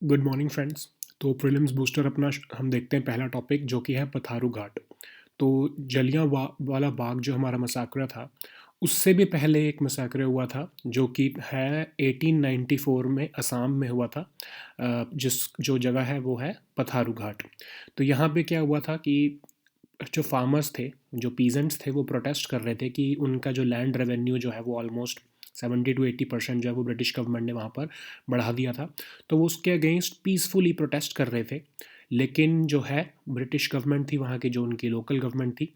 Good morning friends. तो prelims booster अपना हम देखते हैं पहला टॉपिक जो कि है पथारू घाट। तो वाला बाग जो हमारा मसाकरा था, उससे भी पहले एक मसाकरा हुआ था जो कि है 1894 में असम में हुआ था। जिस जो जगह है वो है पथारू घाट। तो यहाँ पे क्या हुआ था कि जो फार्मर्स थे, जो पीजेंट्स थे, वो प्रोटेस्ट कर रहे थे कि उनका जो लैंड रेवेन्यू जो है वो ऑलमोस्ट 70 to 80% जो है वो ब्रिटिश गवर्नमेंट ने वहाँ पर बढ़ा दिया था। तो वो उसके अगेंस्ट पीसफुली प्रोटेस्ट कर रहे थे। लेकिन जो है ब्रिटिश गवर्नमेंट थी, वहाँ की जो उनकी लोकल गवर्नमेंट थी,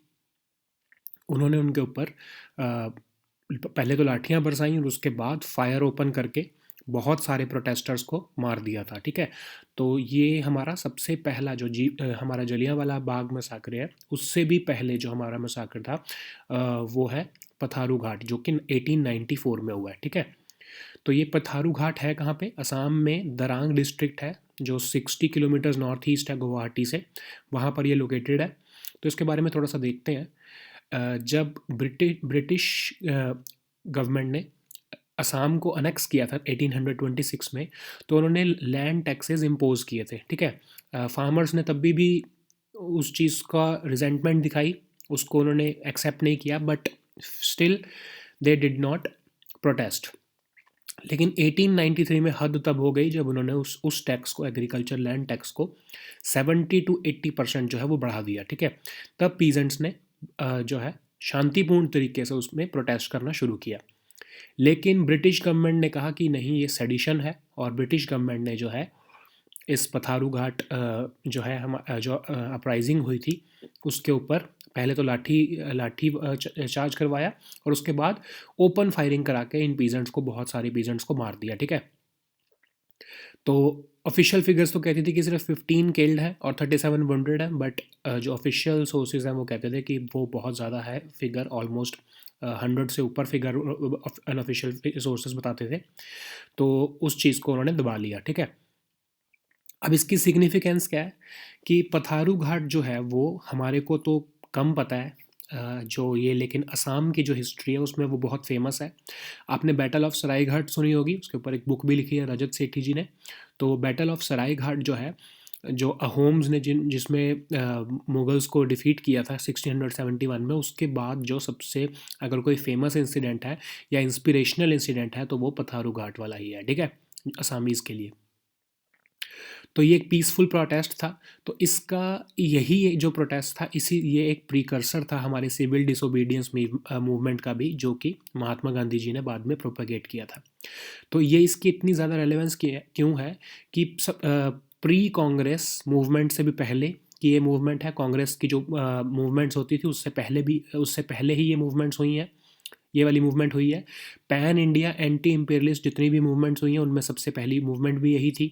उन्होंने उनके ऊपर पहले तो लाठियाँ बरसाईं और उसके बाद फायर ओपन करके बहुत सारे प्रोटेस्टर्स को मार दिया था। ठीक है। तो ये हमारा सबसे पहला जो हमारा जलियांवाला बाग मसाकर है, उससे भी पहले जो हमारा मसाकर था वो है पथारू घाट, जो कि 1894 में हुआ है। ठीक है। तो ये पथारू घाट है कहाँ पे? असम में दरांग डिस्ट्रिक्ट है, जो 60 किलोमीटर्स नॉर्थ ईस्ट है गुवाहाटी से, वहाँ पर ये लोकेटेड है। तो इसके बारे में थोड़ा सा देखते हैं। जब ब्रिटिश गवर्नमेंट ने असम को अनेक्स किया था 1826 में, तो उन्होंने लैंड टैक्सेस इम्पोज किए थे। ठीक है। फार्मर्स ने तब भी उस चीज़ का रिजेंटमेंट दिखाई, उसको उन्होंने एक्सेप्ट नहीं किया, but still they did not protest. लेकिन 1893 में हद तब हो गई जब उन्होंने उस टैक्स को, एग्रीकल्चर लैंड टैक्स को 70 to 80% जो है वो बढ़ा दिया। ठीक है। तब पीजेंट्स ने जो है शांतिपूर्ण तरीके से उसमें प्रोटेस्ट करना शुरू किया। लेकिन ब्रिटिश गवर्नमेंट ने कहा कि नहीं, ये सेडिशन है, और ब्रिटिश गवर्नमेंट ने जो है इस पथारू घाट जो है हम जो अपराइजिंग हुई थी उसके ऊपर पहले तो लाठी लाठी चार्ज करवाया, और उसके बाद ओपन फायरिंग करा के इन पीजेंट्स को, बहुत सारे पीजेंट्स को मार दिया। ठीक है। तो ऑफिशियल फिगर्स तो कहती थी कि सिर्फ 15 किल्ड है और 37 वुंडेड है, बट जो ऑफिशियल सोर्सेज हैं वो कहते थे कि वो बहुत ज़्यादा है फिगर, ऑलमोस्ट 100 से ऊपर फिगर अनऑफिशियल सोर्सेज बताते थे। तो उस चीज़ को उन्होंने दबा लिया। ठीक है। अब इसकी सिग्निफिकेंस क्या है कि पथारू घाट जो है वो हमारे को तो कम पता है, जो ये, लेकिन असम की जो हिस्ट्री है उसमें वो बहुत फेमस है। आपने बैटल ऑफ सराय घाट सुनी होगी, उसके ऊपर एक बुक भी लिखी है रजत सेठी जी ने। तो बैटल ऑफ सराय घाट जो है, जो अहोम्स ने जिसमें मुगल्स को डिफीट किया था 1671 में, उसके बाद जो सबसे अगर कोई फेमस इंसिडेंट है या इंस्पिरेशनल इंसिडेंट है तो वो पथारू घाट वाला ही है। ठीक है, असामीज़ के लिए। तो ये एक पीसफुल प्रोटेस्ट था। तो इसका यही जो प्रोटेस्ट था, इसी ये एक प्रीकर्सर था हमारे सिविल डिसोबीडियंस मूवमेंट का भी, जो कि महात्मा गांधी जी ने बाद में प्रोपेगेट किया था। तो ये इसकी इतनी ज़्यादा रेलेवेंस क्यों है कि प्री कांग्रेस मूवमेंट से भी पहले कि ये मूवमेंट है, कांग्रेस की जो मूवमेंट्स होती थी उससे पहले ही ये मूवमेंट्स हुई हैं, ये वाली मूवमेंट हुई है। पैन इंडिया एंटी इम्पेरियलिस्ट जितनी भी मूवमेंट्स हुई हैं उनमें सबसे पहली मूवमेंट भी यही थी,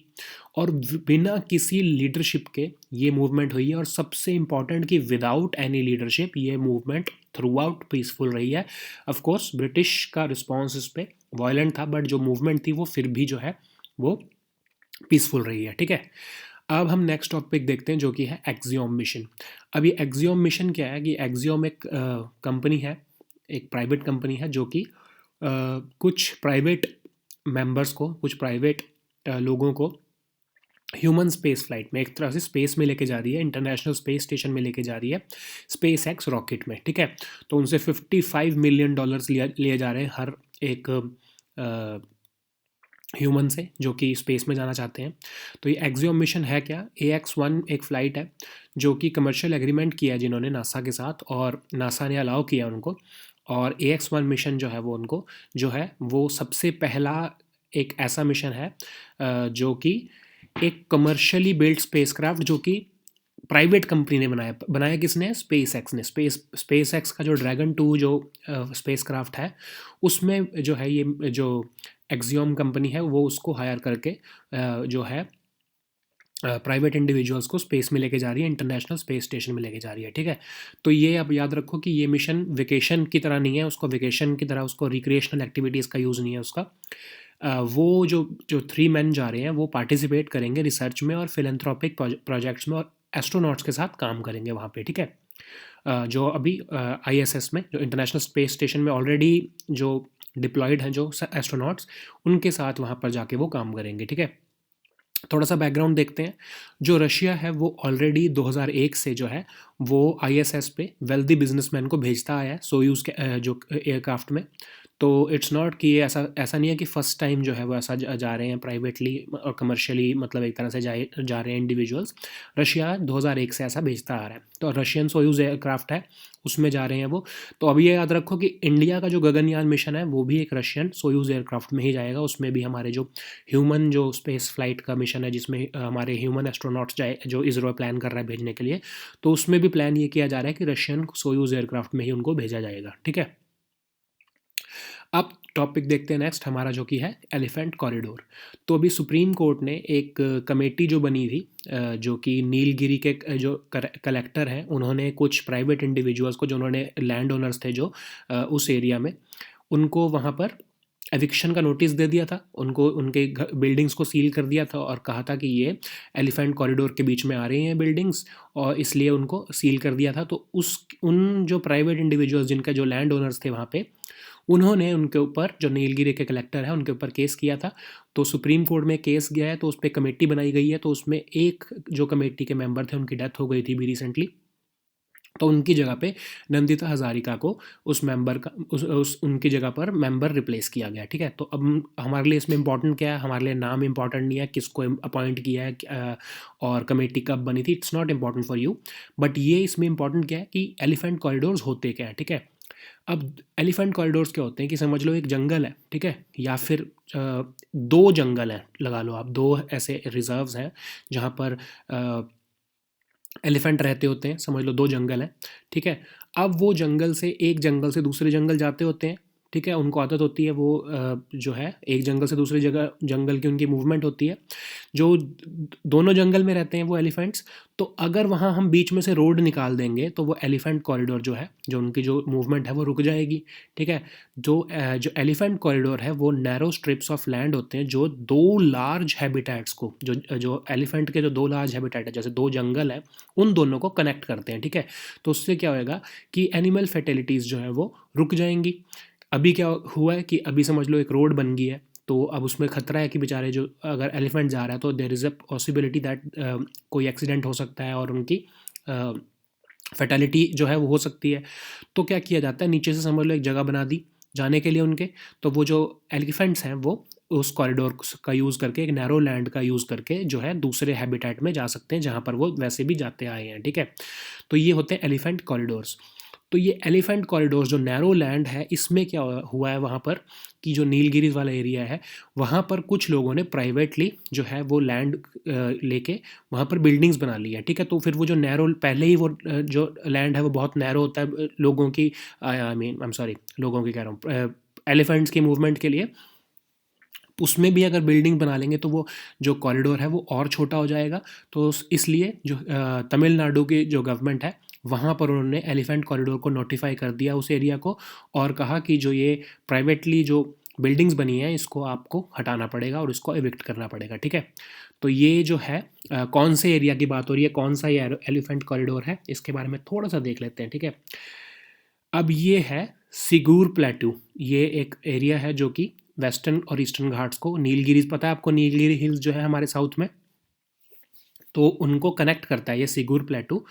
और बिना किसी लीडरशिप के ये मूवमेंट हुई है। और सबसे इम्पॉर्टेंट कि विदाउट एनी लीडरशिप ये मूवमेंट थ्रू आउट पीसफुल रही है। ऑफ कोर्स ब्रिटिश का रिस्पॉन्स इस पर वायलेंट था, बट जो मूवमेंट थी वो फिर भी जो है वो पीसफुल रही है। ठीक है। अब हम नेक्स्ट टॉपिक देखते हैं जो कि है एक्सियोम मिशन। अब ये एक्सियोम मिशन क्या है कि एक्सियोम एक कंपनी है, एक प्राइवेट कंपनी है, जो कि कुछ प्राइवेट मेंबर्स को, कुछ प्राइवेट लोगों को ह्यूमन स्पेस फ्लाइट में एक तरह से स्पेस में लेके जा रही है, इंटरनेशनल स्पेस स्टेशन में लेके जा रही है स्पेस एक्स रॉकेट में। ठीक है। तो उनसे $55 मिलियन लिए जा रहे हैं हर एक ह्यूमन से जो कि स्पेस में जाना चाहते हैं। तो ये एक्सियोम मिशन है क्या? AX-1 एक फ़्लाइट है जो कि कमर्शियल एग्रीमेंट किया जिन्होंने नासा के साथ, और नासा ने अलाउ किया उनको। और AX-1 मिशन जो है वो उनको जो है वो सबसे पहला एक ऐसा मिशन है जो कि एक कमर्शियली बिल्ड स्पेसक्राफ्ट, जो कि प्राइवेट कंपनी ने बनाया किसने? स्पेस एक्स ने। स्पेस एक्स का जो ड्रैगन 2 जो स्पेस क्राफ्ट है, उसमें जो है ये जो एक्सियोम कंपनी है वो उसको हायर करके जो है प्राइवेट इंडिविजुअल्स को स्पेस में लेके जा रही है, इंटरनेशनल स्पेस स्टेशन में लेके जा रही है। ठीक है। तो ये अब याद रखो कि ये मिशन वेकेशन की तरह नहीं है, उसको वेकेशन की तरह, उसको रिक्रिएशनल एक्टिविटीज़ का यूज़ नहीं है उसका। वो जो जो 3 मैन जा रहे हैं वो पार्टिसिपेट करेंगे रिसर्च में और फिलैंथ्रोपिक प्रोजेक्ट्स में, और एस्ट्रोनॉट्स के साथ काम करेंगे वहाँ पे। ठीक है। जो अभी ISS में, जो इंटरनेशनल स्पेस स्टेशन में ऑलरेडी जो डिप्लॉयड हैं जो एस्ट्रोनॉट्स, उनके साथ वहाँ पर जाके वो काम करेंगे। ठीक है। थोड़ा सा बैकग्राउंड देखते हैं। जो रशिया है वो ऑलरेडी 2001 से जो है वो आईएसएस पे वेल्दी बिजनेसमैन को भेजता आया है सोयूज़ के जो एयरक्राफ्ट में। तो इट्स नॉट कि ये ऐसा ऐसा नहीं है कि फ़र्स्ट टाइम जो है वो ऐसा जा रहे हैं प्राइवेटली और कमर्शियली, मतलब एक तरह से जा रहे हैं इंडिविजुअल्स। रशिया 2001 से ऐसा भेजता आ रहा है। तो रशियन सोयूज़ एयरक्राफ्ट है, उसमें जा रहे हैं वो। तो अभी ये याद रखो कि इंडिया का जो गगनयान मिशन है वो भी एक रशियन सोयूज़ एयरक्राफ्ट में ही जाएगा। उसमें भी हमारे जो ह्यूमन जो स्पेस फ्लाइट का मिशन है, जिसमें हमारे ह्यूमन एस्ट्रोनॉट्स जाए, जो इसरो प्लान कर रहा है भेजने के लिए, तो उसमें भी प्लान ये किया जा रहा है कि रशियन सोयूज़ एयरक्राफ्ट में ही उनको भेजा जाएगा। ठीक है। अब टॉपिक देखते हैं नेक्स्ट हमारा, जो कि है एलिफेंट कॉरिडोर। तो अभी सुप्रीम कोर्ट ने एक कमेटी जो बनी थी, जो कि नीलगिरी के जो कलेक्टर हैं, उन्होंने कुछ प्राइवेट इंडिविजुअल्स को, जो उन्होंने लैंड ओनर्स थे जो उस एरिया में, उनको वहाँ पर एविक्शन का नोटिस दे दिया था। उनको उनके बिल्डिंग्स को सील कर दिया था और कहा था कि ये एलिफेंट कॉरिडोर के बीच में आ रही हैं बिल्डिंग्स, और इसलिए उनको सील कर दिया था। तो उस उन जो प्राइवेट इंडिविजुअल्स जिनका जो लैंड ओनर्स थे वहाँ पे, उन्होंने उनके ऊपर, जो नीलगिरी के कलेक्टर हैं उनके ऊपर केस किया था। तो सुप्रीम कोर्ट में केस गया है, तो उस पर कमेटी बनाई गई है। तो उसमें एक जो कमेटी के मेंबर थे उनकी डेथ हो गई थी भी रिसेंटली। तो उनकी जगह पे नंदिता हजारिका को उस मेंबर का उस उनकी जगह पर मेंबर रिप्लेस किया गया। ठीक है। तो अब हमारे लिए इसमें इंपॉर्टेंट क्या है, हमारे लिए नाम इंपॉर्टेंट नहीं है, किसको अपॉइंट किया है और कमेटी कब बनी थी, it's not important for you. But ये इसमें इंपॉर्टेंट क्या है कि एलिफेंट कॉरिडोर्स होते क्या है। ठीक है। अब एलिफेंट कॉरिडोर्स क्या होते हैं कि समझ लो एक जंगल है, ठीक है, या फिर दो जंगल हैं, लगा लो आप, दो ऐसे रिजर्व्स हैं जहाँ पर एलिफेंट रहते होते हैं। समझ लो दो जंगल हैं, ठीक है। अब वो जंगल से, एक जंगल से दूसरे जंगल जाते होते हैं, ठीक है। उनको आदत होती है, वो जो है एक जंगल से दूसरी जगह जंगल की उनकी मूवमेंट होती है। जो दोनों जंगल में रहते हैं वो एलिफेंट्स, तो अगर वहाँ हम बीच में से रोड निकाल देंगे तो वो एलिफेंट कॉरिडोर जो है, जो उनकी जो मूवमेंट है वो रुक जाएगी। ठीक है। जो एलिफेंट कॉरिडोर है वो नैरो स्ट्रिप्स ऑफ लैंड होते हैं, जो दो लार्ज हैबिटेट्स को, जो जो एलिफेंट के जो दो लार्ज हैबिटेट है, जैसे दो जंगल है, उन दोनों को कनेक्ट करते हैं। ठीक है। तो उससे क्या होएगा कि एनिमल फर्टिलिटीज़ जो है वो रुक जाएंगी। अभी क्या हुआ है कि अभी समझ लो एक रोड बन गई है, तो अब उसमें खतरा है कि बेचारे, जो अगर एलिफेंट जा रहा है तो there is a possibility that कोई एक्सीडेंट हो सकता है और उनकी फैटेलिटी जो है वो हो सकती है। तो क्या किया जाता है, नीचे से समझ लो एक जगह बना दी जाने के लिए उनके। तो वो जो एलिफेंट्स हैं वो उस कॉरिडोर का यूज़ करके, एक नैरो लैंड का यूज़ करके जो है दूसरे हैबिटेट में जा सकते हैं, जहाँ पर वो वैसे भी जाते आए हैं। ठीक है। तो ये होते हैं एलिफेंट कॉरिडोर्स। तो ये एलिफेंट कॉरिडोर्स जो नैरो लैंड है, इसमें क्या हुआ है वहाँ पर कि जो नीलगिरी वाला एरिया है, वहाँ पर कुछ लोगों ने प्राइवेटली जो है वो लैंड लेके वहाँ पर बिल्डिंग्स बना ली है। ठीक है। तो फिर वो जो नैरो, पहले ही वो जो लैंड है वो बहुत नैरो होता है लोगों की, I mean I am sorry, लोगों की कह रहा हूँ, एलिफेंट्स की मूवमेंट के लिए। उसमें भी अगर बिल्डिंग बना लेंगे तो वो जो कॉरिडोर है वो और छोटा हो जाएगा। तो इसलिए जो तमिलनाडु की जो गवर्नमेंट है, वहाँ पर उन्होंने एलिफेंट कॉरिडोर को नोटिफाई कर दिया उस एरिया को, और कहा कि जो ये प्राइवेटली जो बिल्डिंग्स बनी हैं इसको आपको हटाना पड़ेगा और इसको एविक्ट करना पड़ेगा। ठीक है। तो ये जो है कौन से एरिया की बात हो रही है, कौन सा ये एलिफेंट कॉरिडोर है, इसके बारे में थोड़ा सा देख लेते हैं। ठीक है। अब ये है सिगूर प्लेटू। ये एक एरिया है जो कि वेस्टर्न और ईस्टर्न घाट्स को, नीलगिरी, पता है आपको नीलगिरी हिल्स जो है हमारे साउथ में, तो उनको कनेक्ट करता है ये सिगूर प्लेटू।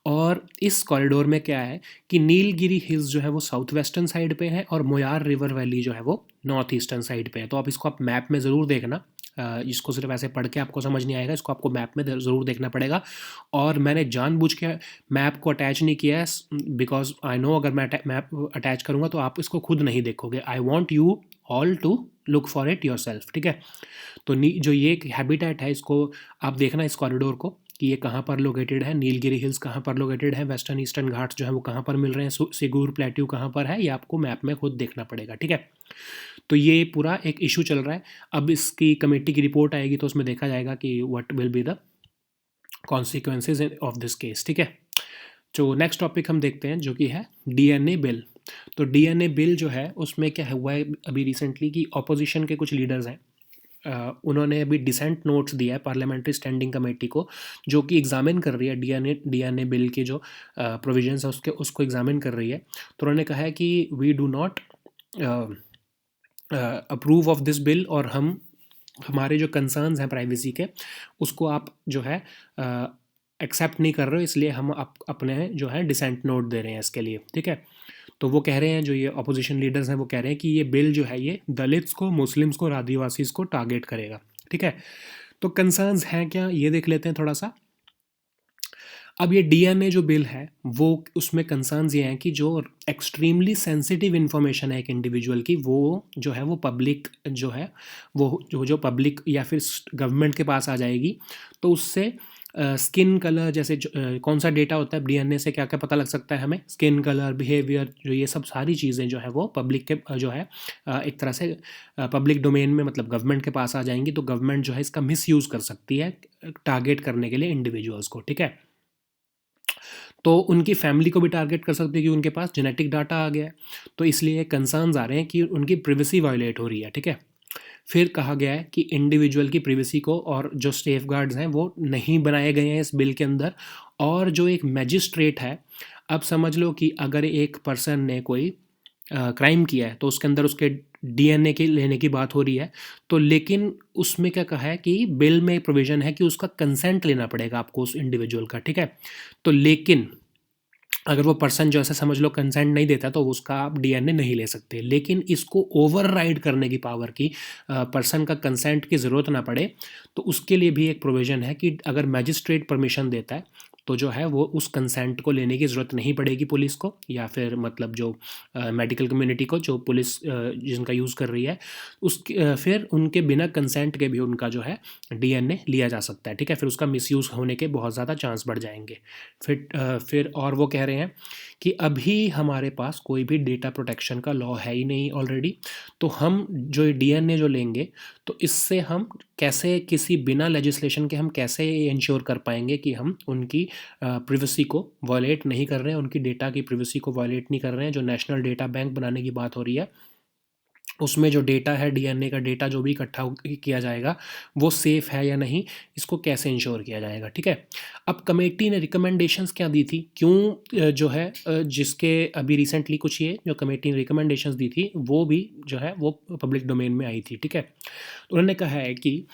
और इस कॉरिडोर में क्या है कि नीलगिरी हिल्स जो है वो साउथ वेस्टर्न साइड पे है, और मोयार रिवर वैली जो है वो नॉर्थ ईस्टर्न साइड पे है। तो आप इसको आप मैप में ज़रूर देखना, इसको सिर्फ ऐसे पढ़ के आपको समझ नहीं आएगा, इसको आपको मैप में ज़रूर देखना पड़ेगा। और मैंने जानबूझ के मैप को अटैच नहीं किया है, बिकॉज आई नो अगर मैं मैप अटैच करूँगा तो आप इसको खुद नहीं देखोगे। I want you all to look for it yourself. ठीक है। तो जो ये एक हैबिटेट है, इसको आप देखना, इस कॉरिडोर को, कि ये कहाँ पर लोकेटेड है, नीलगिरी हिल्स कहाँ पर लोकेटेड है, वेस्टर्न ईस्टर्न घाट्स जो है वो कहाँ पर मिल रहे हैं, सिगूर प्लेट्यू कहाँ पर है, ये आपको मैप में खुद देखना पड़ेगा। ठीक है। तो ये पूरा एक इशू चल रहा है। अब इसकी कमेटी की रिपोर्ट आएगी तो उसमें देखा जाएगा कि what will be the consequences of this case. ठीक है। जो नेक्स्ट टॉपिक हम देखते हैं, जो कि है डीएनए बिल। तो डीएनए बिल जो है उसमें क्या हुआ है अभी रिसेंटली, कि ऑपोजिशन के कुछ लीडर्स हैं, उन्होंने अभी डिसेंट नोट्स दिया है पार्लियामेंट्री स्टैंडिंग कमेटी को, जो कि एग्जामिन कर रही है डीएनए बिल के जो प्रोविजंस है उसको एग्जामिन कर रही है। तो उन्होंने कहा है कि we do not approve of this bill, और हम हमारे जो कंसर्न्स हैं प्राइवेसी के, उसको आप जो है एक्सेप्ट नहीं कर रहे हो, इसलिए हम अपने जो है डिसेंट नोट दे रहे हैं इसके लिए, ठीक है। तो वो कह रहे हैं, जो ये अपोजिशन लीडर्स हैं वो कह रहे हैं कि ये बिल जो है ये दलित्स को, मुस्लिम्स को और आदिवासीज को टारगेट करेगा, ठीक है। तो कंसर्न्स हैं क्या, ये देख लेते हैं थोड़ा सा। अब ये डीएनए जो बिल है वो, उसमें कंसर्न्स ये हैं कि जो एक्सट्रीमली सेंसिटिव इन्फॉर्मेशन है एक इंडिविजुअल की, वो जो है वो पब्लिक जो है, वो जो पब्लिक या फिर गवर्नमेंट के पास आ जाएगी, तो उससे स्किन कलर जैसे कौन सा डेटा होता है डीएनए से, क्या क्या पता लग सकता है हमें, स्किन कलर, बिहेवियर, जो ये सब सारी चीज़ें जो है वो पब्लिक के जो है एक तरह से पब्लिक डोमेन में, मतलब गवर्नमेंट के पास आ जाएंगी, तो गवर्नमेंट जो है इसका मिसयूज़ कर सकती है टारगेट करने के लिए इंडिविजुअल्स को, ठीक है। तो उनकी फैमिली को भी टारगेट कर सकती है कि उनके पास जेनेटिक डाटा आ गया है, तो इसलिए कंसर्न्स आ रहे हैं कि उनकी प्रिवेसी वायलेट हो रही है, ठीक है। फिर कहा गया है कि इंडिविजुअल की प्रिवेसी को और जो सेफ गार्ड्स हैं वो नहीं बनाए गए हैं इस बिल के अंदर। और जो एक मैजिस्ट्रेट है, अब समझ लो कि अगर एक पर्सन ने कोई क्राइम किया है तो उसके अंदर उसके डीएनए की लेने की बात हो रही है, तो लेकिन उसमें क्या कहा है कि बिल में प्रोविज़न है कि उसका कंसेंट लेना पड़ेगा आपको उस इंडिविजुअल का, ठीक है। तो लेकिन अगर वो पर्सन जो ऐसा समझ लो कंसेंट नहीं देता तो उसका आप डीएनए नहीं ले सकते, लेकिन इसको ओवरराइड करने की पावर की, पर्सन का कंसेंट की ज़रूरत ना पड़े, तो उसके लिए भी एक प्रोविज़न है कि अगर मैजिस्ट्रेट परमिशन देता है तो जो है वो उस कंसेंट को लेने की ज़रूरत नहीं पड़ेगी पुलिस को, या फिर मतलब जो मेडिकल कम्युनिटी को, जो पुलिस जिनका यूज़ कर रही है उसके, फिर उनके बिना कंसेंट के भी उनका जो है डीएनए लिया जा सकता है, ठीक है। फिर उसका मिसयूज़ होने के बहुत ज़्यादा चांस बढ़ जाएंगे। फिर और वो कह रहे हैं कि अभी हमारे पास कोई भी डेटा प्रोटेक्शन का लॉ है ही नहीं ऑलरेडी, तो हम जो डीएनए जो लेंगे, तो इससे हम कैसे किसी बिना लेजिस्लेशन के हम कैसे इंश्योर कर पाएंगे कि हम उनकी प्रिवेसी को वायलेट नहीं कर रहे हैं, उनकी डेटा की प्रिवेसी को वायलेट नहीं कर रहे हैं। जो नेशनल डेटा बैंक बनाने की बात हो रही है, उसमें जो डेटा है, डीएनए का डेटा जो भी इकट्ठा किया जाएगा, वो सेफ़ है या नहीं, इसको कैसे इंश्योर किया जाएगा, ठीक है। अब कमेटी ने रिकमेंडेशंस क्या दी थी, क्यों जो है जिसके अभी रिसेंटली कुछ ये जो कमेटी ने रिकमेंडेशंस दी थी वो भी जो है वो पब्लिक डोमेन में आई थी, ठीक है। तो उन्होंने कहा है कि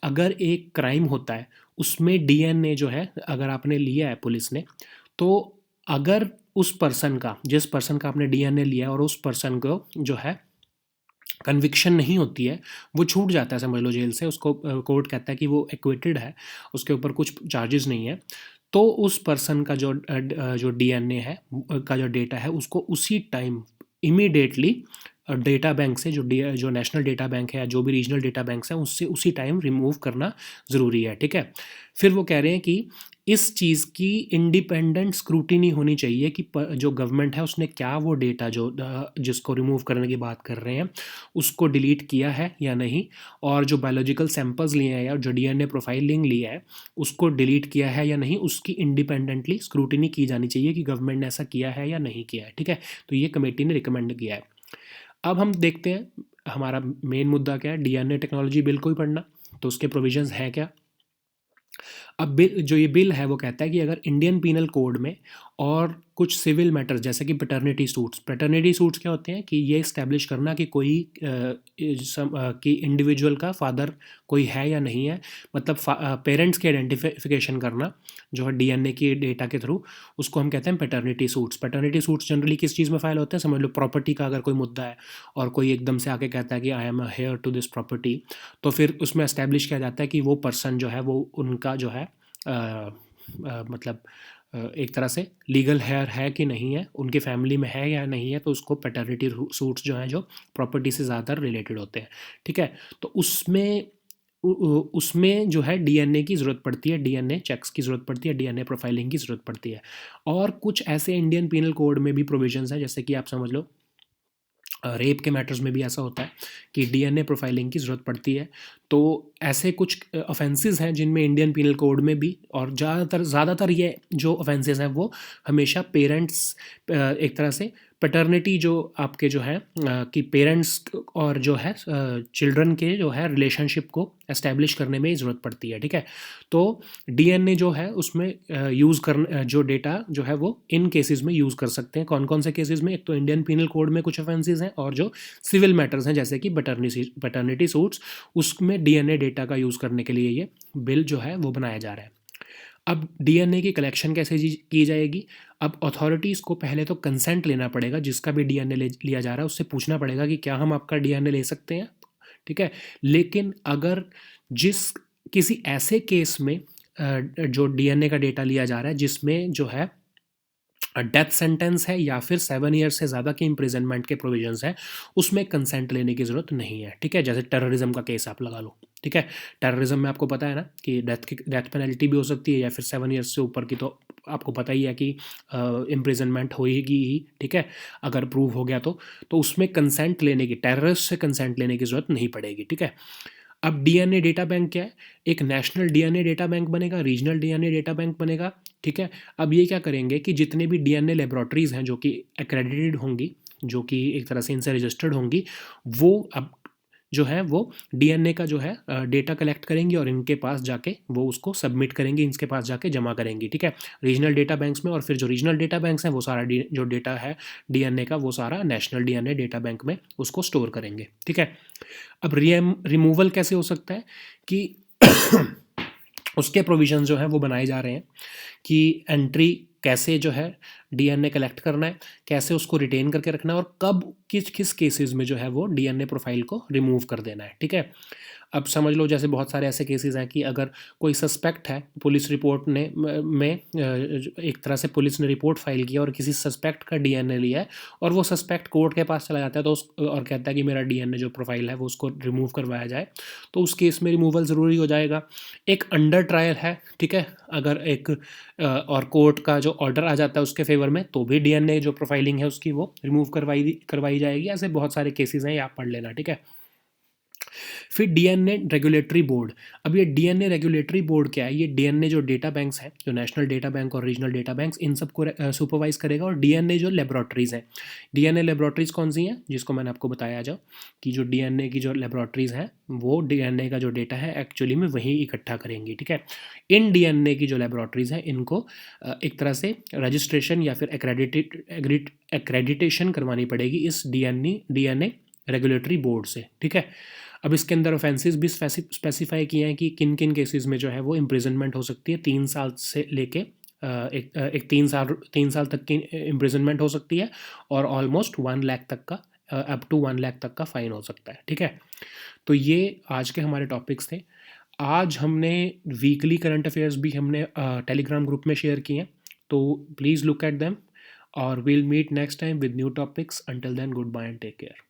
अगर एक क्राइम होता है उसमें डीएनए जो है अगर आपने लिया है पुलिस ने, तो अगर उस पर्सन का, जिस पर्सन का आपने डीएनए लिया और उस पर्सन को जो है कन्विक्शन नहीं होती है, वो छूट जाता है समझ लो जेल से, उसको कोर्ट कहता है कि वो एक्विटेड है, उसके ऊपर कुछ चार्जेस नहीं है, तो उस पर्सन का जो डीएनए है का जो डेटा है उसको उसी टाइम इमीडिएटली डेटा बैंक से, जो नेशनल डेटा बैंक है या जो भी रीजनल डेटा बैंक्स हैं उससे उसी टाइम रिमूव करना ज़रूरी है, ठीक है। फिर वो कह रहे हैं कि इस चीज़ की इंडिपेंडेंट स्क्रूटिनी होनी चाहिए कि जो गवर्नमेंट है उसने क्या वो डेटा जो जिसको रिमूव करने की बात कर रहे हैं उसको डिलीट किया है या नहीं, और जो बायोलॉजिकल सैंपल्स लिए हैं या जो डीएनए प्रोफाइलिंग लिया है उसको डिलीट किया है या नहीं, उसकी इंडिपेंडेंटली स्क्रूटिनी की जानी चाहिए कि गवर्नमेंट ने ऐसा किया है या नहीं किया है, ठीक है। तो ये कमेटी ने रिकमेंड किया है। अब हम देखते हैं हमारा मेन मुद्दा क्या है, डीएनए टेक्नोलॉजी बिल को ही पढ़ना, तो उसके प्रोविजंस हैं क्या। अब बिल, जो ये बिल है वो कहता है कि अगर इंडियन पीनल कोड में और कुछ सिविल मैटर्स जैसे कि पैटर्निटी सूट्स क्या होते हैं कि ये इस्टेब्लिश करना कि कोई कि इंडिविजुअल का फादर कोई है या नहीं है, मतलब पेरेंट्स की आइडेंटिफिकेशन करना जो है डीएनए की डेटा के थ्रू, उसको हम कहते हैं पैटर्निटी सूट्स जनरली किस चीज़ में फाइल होते हैं, समझ लो प्रॉपर्टी का अगर कोई मुद्दा है और कोई एकदम से आके कहता है कि I am heir to this property, तो फिर उसमें एस्टेब्लिश किया जाता है कि वो पर्सन जो है वो उनका जो है मतलब एक तरह से लीगल हेयर है कि नहीं है, उनके फैमिली में है या नहीं है, तो उसको पैटर्निटी सूट्स जो हैं जो प्रॉपर्टी से ज़्यादा रिलेटेड होते हैं, ठीक है। तो उसमें जो है डीएनए की ज़रूरत पड़ती है, डीएनए चेक्स की ज़रूरत पड़ती है, डीएनए प्रोफाइलिंग की ज़रूरत पड़ती है। और कुछ ऐसे इंडियन पीनल कोड में भी प्रोविजंस हैं, जैसे कि आप समझ लो रेप के मैटर्स में भी ऐसा होता है कि डीएनए प्रोफाइलिंग की ज़रूरत पड़ती है। तो ऐसे कुछ ऑफेंसेस हैं जिनमें इंडियन पीनल कोड में भी, और ज़्यादातर ये जो ऑफेंसेस हैं वो हमेशा पेरेंट्स एक तरह से पैटर्निटी जो आपके जो है कि पेरेंट्स और जो है चिल्ड्रन के जो है रिलेशनशिप को एस्टैब्लिश करने में ज़रूरत पड़ती है, ठीक है। तो डीएनए जो है उसमें यूज़ कर जो डेटा जो है वो इन केसेस में यूज़ कर सकते हैं। कौन कौन से केसेस में? एक तो इंडियन पीनल कोड में कुछ ऑफेंसेस हैं, और जो सिविल मैटर्स हैं जैसे कि पैटर्निटी सूट्स, उसमें डीएनए डेटा का यूज़ करने के लिए ये बिल जो है वो बनाया जा रहा है। अब डीएनए की कलेक्शन कैसे की जाएगी? अब अथॉरिटीज़ को पहले तो कंसेंट लेना पड़ेगा, जिसका भी डीएनए लिया जा रहा है उससे पूछना पड़ेगा कि क्या हम आपका डीएनए ले सकते हैं, ठीक है। लेकिन अगर जिस किसी ऐसे केस में जो डीएनए का डेटा लिया जा रहा है जिसमें जो है डेथ सेंटेंस है या फिर 7 ईयर्स से ज़्यादा के इम्प्रिजनमेंट के प्रोविजंस हैं, उसमें कंसेंट लेने की ज़रूरत नहीं है, ठीक है। जैसे टेररिज्म का केस आप लगा लो, ठीक है। टेररिज्म में आपको पता है ना कि डेथ पेनल्टी भी हो सकती है, या फिर 7 ईयर्स से ऊपर की तो आपको पता ही है कि इम्प्रिजनमेंट होएगी ही, ठीक है, अगर प्रूव हो गया तो उसमें कंसेंट लेने की, टेररिस्ट से कंसेंट लेने की ज़रूरत नहीं पड़ेगी, ठीक है। अब डीएनए डेटा बैंक क्या है? एक नेशनल डीएनए डेटा बैंक बनेगा, रीजनल डीएनए डेटा बैंक बनेगा, ठीक है। अब ये क्या करेंगे कि जितने भी डीएनए लेबोरेटरीज़ हैं जो कि एक्रेडिटेड होंगी, जो कि एक तरह से इनसे रजिस्टर्ड होंगी, वो अब जो है वो डीएनए का जो है डेटा कलेक्ट करेंगी और इनके पास जाके वो उसको सबमिट करेंगी, इनके पास जाके जमा करेंगी, ठीक है, रीजनल डेटा बैंक्स में। और फिर जो रीजनल डेटा बैंक्स हैं वो सारा जो डेटा है डीएनए का वो सारा नेशनल डीएनए डेटा बैंक में उसको स्टोर करेंगे, ठीक है। अब रिमूवल कैसे हो सकता है कि उसके प्रोविजन जो है वो बनाए जा रहे हैं कि एंट्री कैसे जो है डीएनए कलेक्ट करना है, कैसे उसको रिटेन करके रखना है, और कब किस किस केसेस में जो है वो डीएनए प्रोफाइल को रिमूव कर देना है, ठीक है। अब समझ लो जैसे बहुत सारे ऐसे केसेस हैं कि अगर कोई सस्पेक्ट है, पुलिस रिपोर्ट ने में एक तरह से पुलिस ने रिपोर्ट फाइल किया और किसी सस्पेक्ट का डीएनए लिया है, और वो सस्पेक्ट कोर्ट के पास चला जाता है तो उस और कहता है कि मेरा डीएनए जो प्रोफाइल है वो उसको रिमूव करवाया जाए, तो उस केस में रिमूवल ज़रूरी हो जाएगा। एक अंडर ट्रायल है, ठीक है, अगर एक और कोर्ट का जो ऑर्डर आ जाता है उसके फेवर में, तो भी डीएनए जो प्रोफाइलिंग है उसकी वो रिमूव करवाई जाएगी। ऐसे बहुत सारे केसेस हैं, ये आप पढ़ लेना, ठीक है। फिर डीएनए रेगुलेटरी बोर्ड। अब ये डीएनए रेगुलेटरी बोर्ड क्या है? ये डीएनए जो डेटा बैंक्स हैं, जो नेशनल डेटा बैंक और रीजनल डेटा बैंक्स, इन सबको सुपरवाइज करेगा। और डीएनए जो लेबोरेटरीज़ हैं, डीएनए लेबोरेटरीज़ कौन सी हैं? जिसको मैंने आपको बताया जो कि जो डीएनए की जो लेबोरेटरीज़ हैं वो डीएनए का जो डेटा है एक्चुअली में वहीं इकट्ठा करेंगी, ठीक है। इन डीएनए की जो लेबोरेटरीज़ हैं इनको एक तरह से रजिस्ट्रेशन या फिर एक्रेडिटेशन करवानी पड़ेगी इस डीएनए रेगुलेटरी बोर्ड से, ठीक है। अब इसके अंदर ऑफेंसेस भी स्पेसिफाई किए हैं कि किन किन केसेस में जो है वो इम्प्रिजनमेंट हो सकती है। 3 साल से लेके एक 3 साल तक की इम्प्रिजनमेंट हो सकती है, और ऑलमोस्ट 1 लाख तक का अप टू 1 लाख तक का फ़ाइन हो सकता है, ठीक है। तो ये आज के हमारे टॉपिक्स थे। आज हमने वीकली करंट अफेयर्स भी हमने टेलीग्राम ग्रुप में शेयर किए हैं, तो प्लीज़ लुक एट देम, और we'll meet next time with new topics. Until then, goodbye and take care.